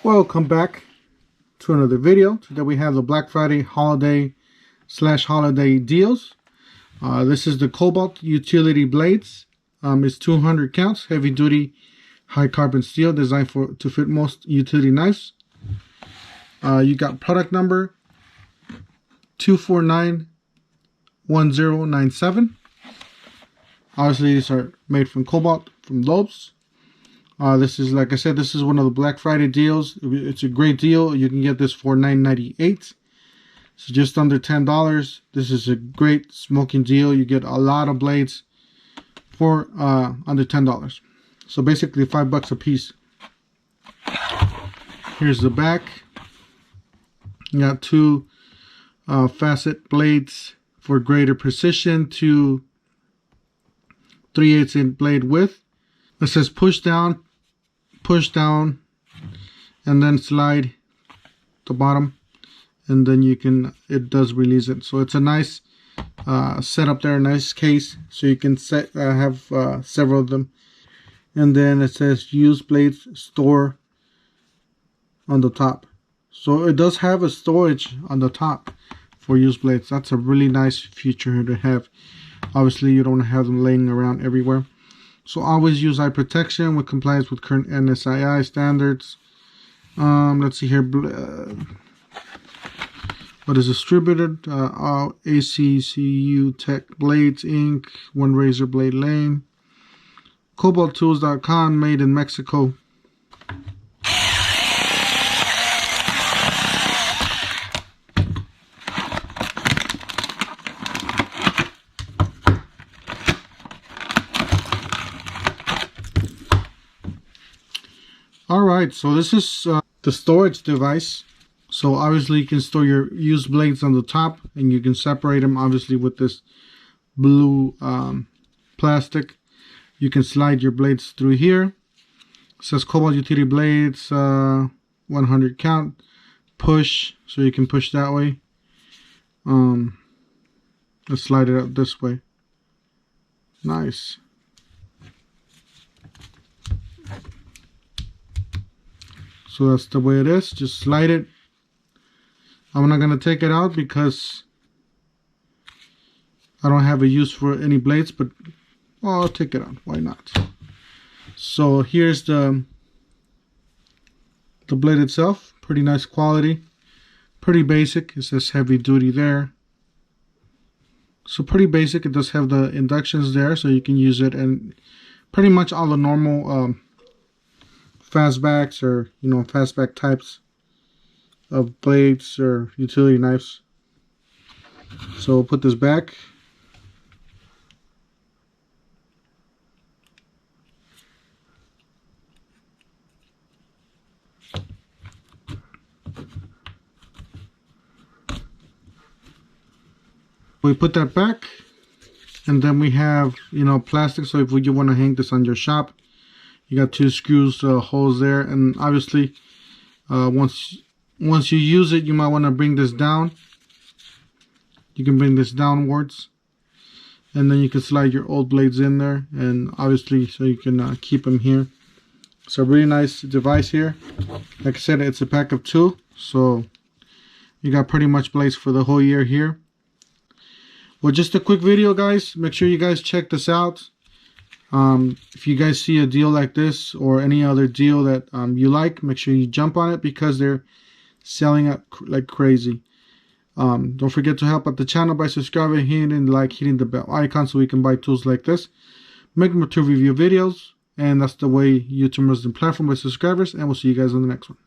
Welcome back to another video. Today we have the Black Friday holiday deals. This is the Kobalt utility blades. It's 200 counts, heavy duty, high carbon steel, designed to fit most utility knives. You got product number 2491097. Obviously these are made from Kobalt from Lowe's. This is, like I said, this is one of the Black Friday deals. It's a great deal. You can get this for $9.98. So just under $10. This is a great smoking deal. You get a lot of blades for under $10. So basically $5 a piece. Here's the back. You got two facet blades for greater precision, to 3/8 inch blade width. It says push down, and then slide the bottom, and then it does release it. So it's a nice setup there, nice case, so you can have several of them. And then it says use blades store on the top. So it does have a storage on the top for used blades. That's a really nice feature to have. Obviously you don't have them laying around everywhere. So always use eye protection with compliance with current NSII standards. Let's see here. What is distributed? ACCU Tech Blades Inc. One Razor Blade Lane. KobaltTools.com, made in Mexico. Alright, so this is the storage device. So obviously you can store your used blades on the top, and you can separate them obviously with this blue plastic. You can slide your blades through here. It says Kobalt utility blades, 100 count, push, so you can push that way. Let's slide it out this way. Nice. So that's the way it is. Just slide it. I'm not going to take it out because I don't have a use for any blades, but I'll take it out. Why not? So here's the blade itself. Pretty nice quality. Pretty basic. It says heavy duty there. So pretty basic. It does have the inductions there, so you can use it, and pretty much all the normal fastbacks, or fastback types of blades or utility knives. So we'll put this back. We put that back, and then we have plastic, so if you want to hang this on your shop, you got two screws, holes there, and obviously once you use it, you might want to bring this down. You can bring this downwards, and then you can slide your old blades in there, and obviously so you can keep them here. It's a really nice device here. Like I said, it's a pack of 2, so you got pretty much blades for the whole year here. Well, just a quick video, guys. Make sure you guys check this out. If you guys see a deal like this or any other deal that you like, make sure you jump on it, because they're selling it like crazy. Don't forget to help out the channel by subscribing, hitting the bell icon, so we can buy tools like this, make more to review videos, and that's the way YouTube moves the platform by subscribers. And we'll see you guys on the next one.